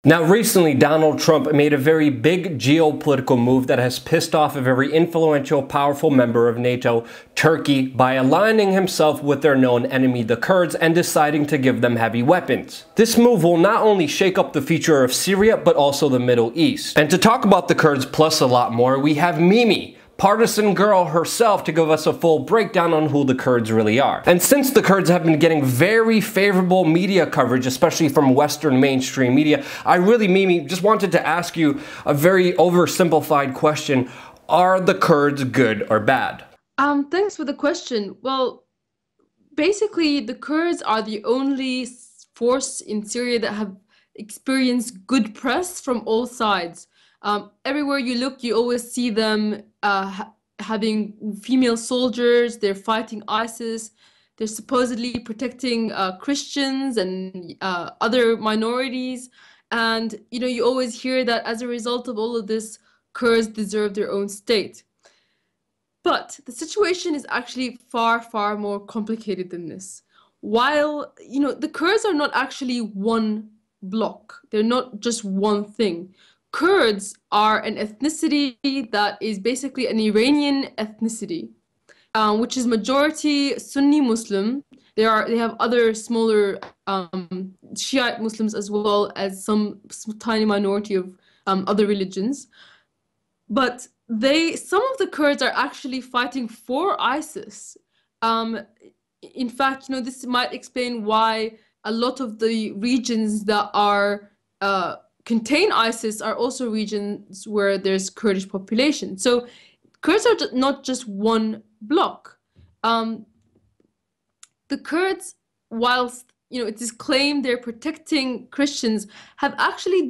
Now, recently, Donald Trump made a very big geopolitical move that has pissed off a very influential, powerful member of NATO, Turkey, by aligning himself with their known enemy, the Kurds, and deciding to give them heavy weapons. This move will not only shake up the future of Syria, but also the Middle East. And to talk about the Kurds plus a lot more, we have Mimi, Partisan girl herself, to give us a full breakdown on who the Kurds really are. And since the Kurds have been getting very favorable media coverage, especially from Western mainstream media, I really, Mimi, just wanted to ask you a very oversimplified question. Are the Kurds good or bad? Thanks for the question. Well, basically, the Kurds are the only force in Syria that have experienced good press from all sides. Everywhere you look, you always see them having female soldiers. They're fighting ISIS. They're supposedly protecting Christians and other minorities. And, you know, you always hear that as a result of all of this, Kurds deserve their own state. But the situation is actually far, far more complicated than this. While, you know, the Kurds are not actually one block. They're not just one thing. Kurds are an ethnicity that is basically an Iranian ethnicity, which is majority Sunni Muslim. They have other smaller Shiite Muslims as well as some tiny minority of other religions. But some of the Kurds are actually fighting for ISIS. In fact, you know, this might explain why a lot of the regions that are contain ISIS are also regions where there's Kurdish population. So Kurds are not just one bloc. The Kurds, whilst, you know, it is claimed they're protecting Christians, have actually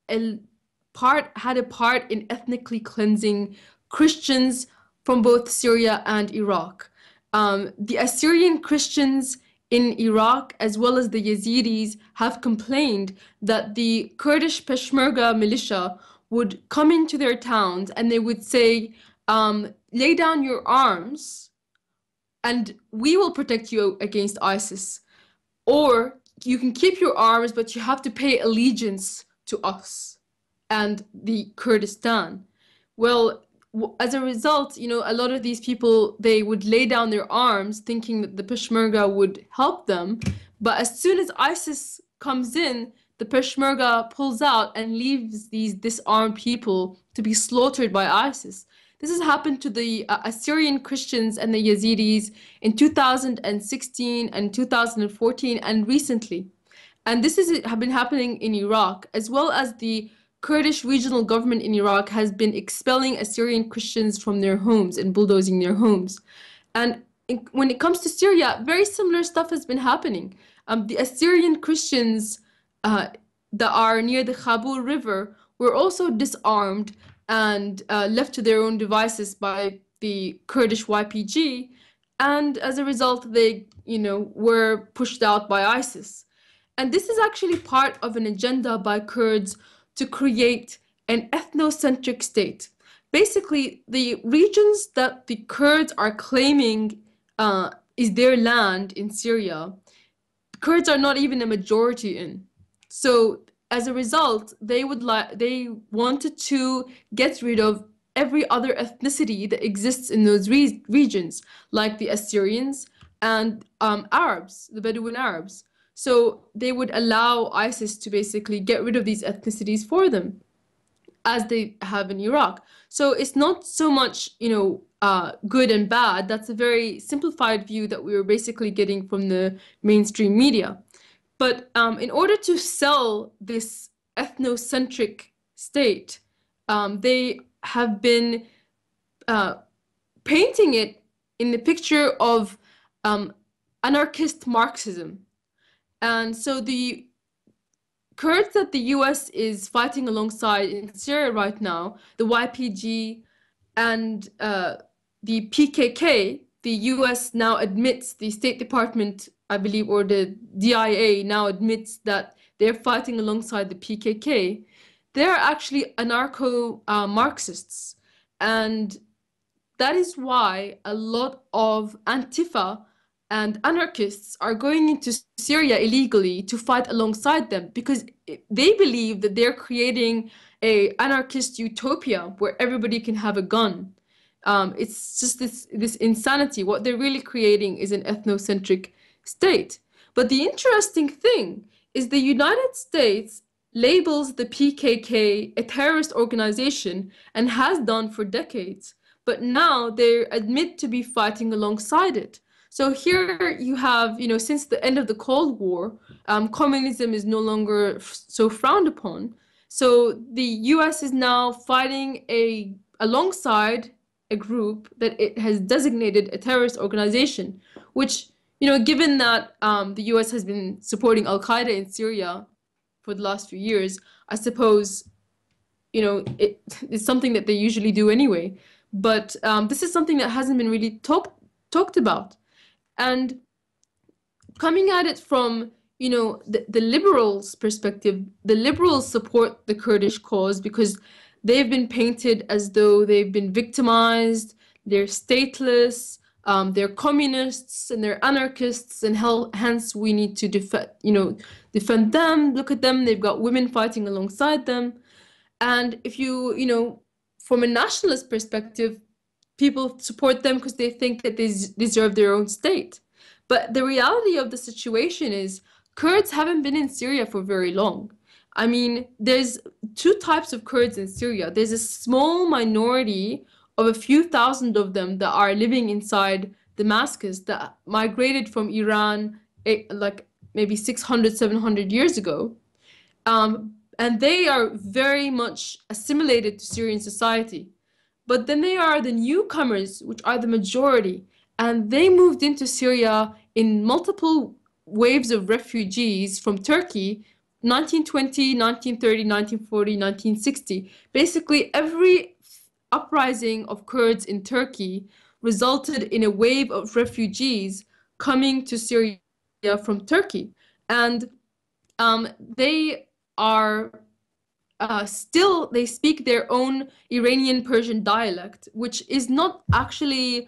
had a part in ethnically cleansing Christians from both Syria and Iraq. The Assyrian Christians in Iraq, as well as the Yazidis, have complained that the Kurdish Peshmerga militia would come into their towns and they would say, lay down your arms and we will protect you against ISIS. Or you can keep your arms, but you have to pay allegiance to us and the Kurdistan. Well, as a result, you know, a lot of these people, they would lay down their arms thinking that the Peshmerga would help them. But as soon as ISIS comes in, the Peshmerga pulls out and leaves these disarmed people to be slaughtered by ISIS. This has happened to the Assyrian Christians and the Yazidis in 2016 and 2014 and recently. And this has been happening in Iraq, as well as the Kurdish regional government in Iraq has been expelling Assyrian Christians from their homes and bulldozing their homes. And when it comes to Syria, very similar stuff has been happening. The Assyrian Christians that are near the Khabur River were also disarmed and left to their own devices by the Kurdish YPG. And as a result, they, you know, were pushed out by ISIS. And this is actually part of an agenda by Kurds to create an ethnocentric state. Basically, the regions that the Kurds are claiming is their land in Syria, Kurds are not even a majority in. So as a result, they wanted to get rid of every other ethnicity that exists in those regions, like the Assyrians and Arabs, the Bedouin Arabs. So they would allow ISIS to basically get rid of these ethnicities for them, as they have in Iraq. So it's not so much, you know, good and bad. That's a very simplified view that we were basically getting from the mainstream media. But in order to sell this ethnocentric state, they have been painting it in the picture of anarchist Marxism. And so the Kurds that the US is fighting alongside in Syria right now, the YPG and the PKK, the US now admits, the State Department, I believe, or the DIA now admits that they're fighting alongside the PKK. They're actually anarcho-Marxists. And that is why a lot of Antifa and anarchists are going into Syria illegally to fight alongside them because they believe that they're creating a anarchist utopia where everybody can have a gun. It's just this insanity. What they're really creating is an ethnocentric state. But the interesting thing is the United States labels the PKK a terrorist organization and has done for decades. But now they admit to be fighting alongside it. So here you have, since the end of the Cold War, communism is no longer so frowned upon. So the US is now fighting alongside a group that it has designated a terrorist organization, which, given that the US has been supporting Al-Qaeda in Syria for the last few years, I suppose, it's something that they usually do anyway. But this is something that hasn't been really talked about. And coming at it from, the liberals' perspective, the liberals support the Kurdish cause because they've been painted as though they've been victimized, they're stateless, they're communists and they're anarchists, and hence we need to defend them. Look at them, they've got women fighting alongside them. And if you, from a nationalist perspective, people support them because they think that they deserve their own state. But the reality of the situation is Kurds haven't been in Syria for very long. I mean, there's two types of Kurds in Syria. There's a small minority of a few thousand of them that are living inside Damascus that migrated from Iran like maybe 600, 700 years ago. And they are very much assimilated to Syrian society. But then they are the newcomers, which are the majority, and they moved into Syria in multiple waves of refugees from Turkey, 1920, 1930, 1940, 1960. Basically, every uprising of Kurds in Turkey resulted in a wave of refugees coming to Syria from Turkey. And they are they speak their own Iranian Persian dialect, which is not actually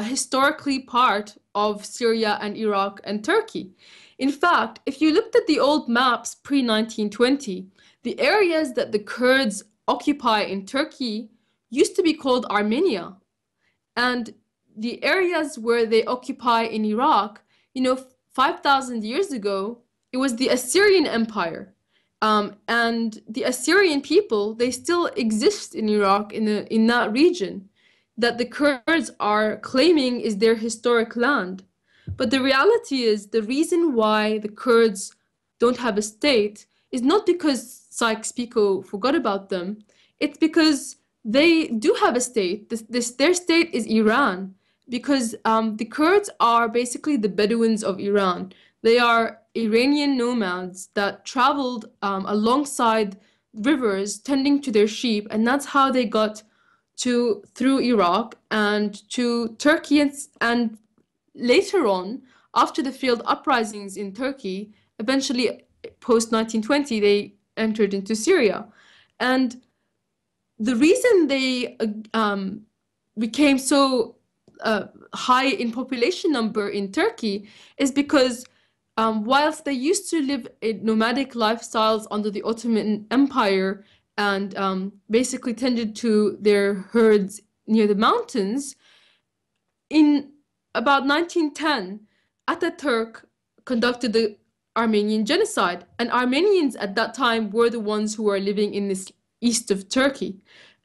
historically part of Syria and Iraq and Turkey. In fact, if you looked at the old maps pre-1920, the areas that the Kurds occupy in Turkey used to be called Armenia. And the areas where they occupy in Iraq, 5,000 years ago, it was the Assyrian Empire. And the Assyrian people, they still exist in Iraq, in that region, that the Kurds are claiming is their historic land. But the reality is the reason why the Kurds don't have a state is not because Sykes-Picot forgot about them. It's because they do have a state. Their state is Iran, because the Kurds are basically the Bedouins of Iran. They are Iranian nomads that traveled alongside rivers tending to their sheep, and that's how they got through Iraq and to Turkey, and later on, after the failed uprisings in Turkey, eventually post-1920, they entered into Syria. And the reason they became so high in population number in Turkey is because whilst they used to live in nomadic lifestyles under the Ottoman Empire and basically tended to their herds near the mountains, in about 1910, Ataturk conducted the Armenian genocide. And Armenians at that time were the ones who were living in this east of Turkey.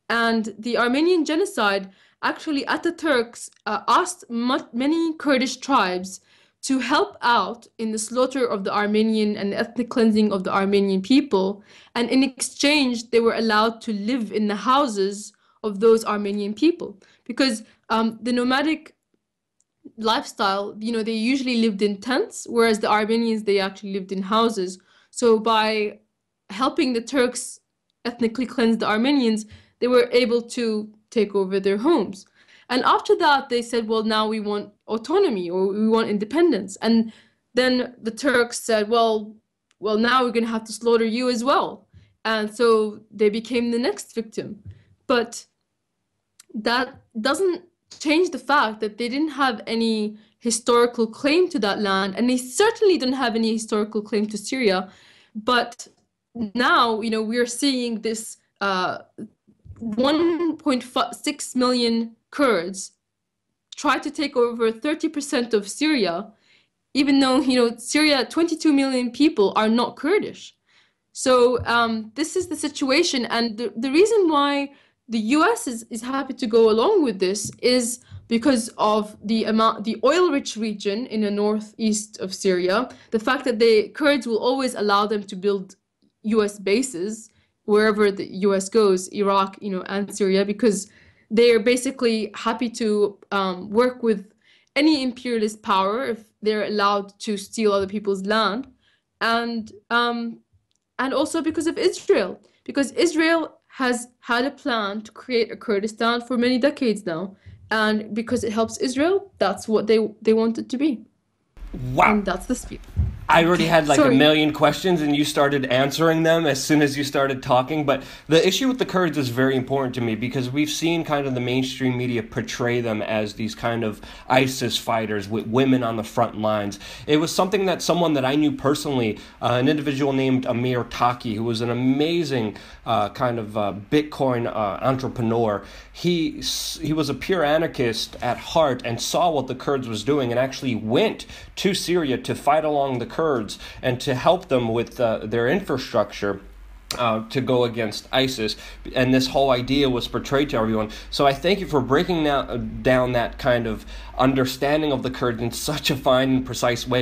And the Armenian genocide, actually Ataturk asked many Kurdish tribes to help out in the slaughter of the Armenian and ethnic cleansing of the Armenian people. And in exchange, they were allowed to live in the houses of those Armenian people. Because the nomadic lifestyle, they usually lived in tents, whereas the Armenians, they actually lived in houses. So by helping the Turks ethnically cleanse the Armenians, they were able to take over their homes. And after that, they said, well, now we want autonomy, or we want independence. And then the Turks said, well, now we're going to have to slaughter you as well. And so they became the next victim. But that doesn't change the fact that they didn't have any historical claim to that land, and they certainly don't have any historical claim to Syria. But now, you know, we are seeing this 1.6 million Kurds try to take over 30% of Syria, even though, you know, Syria, 22 million people are not Kurdish. So this is the situation, and the reason why the US is happy to go along with this is because of the oil-rich region in the northeast of Syria, the fact that the Kurds will always allow them to build US bases wherever the US goes, Iraq, you know, and Syria, because they are basically happy to work with any imperialist power if they're allowed to steal other people's land, and also because of Israel, because Israel has had a plan to create a Kurdistan for many decades now, and because it helps Israel, that's what they want it to be. Wow. And that's the speech. I already had like Sorry. a million questions and you started answering them as soon as you started talking. But the issue with the Kurds is very important to me because we've seen kind of the mainstream media portray them as these kind of ISIS fighters with women on the front lines. It was something that someone that I knew personally, an individual named Amir Taki, who was an amazing kind of Bitcoin entrepreneur. He was a pure anarchist at heart and saw what the Kurds was doing and actually went to Syria to fight along the Kurds and to help them with their infrastructure to go against ISIS. And this whole idea was portrayed to everyone. So I thank you for breaking down that kind of understanding of the Kurds in such a fine and precise way.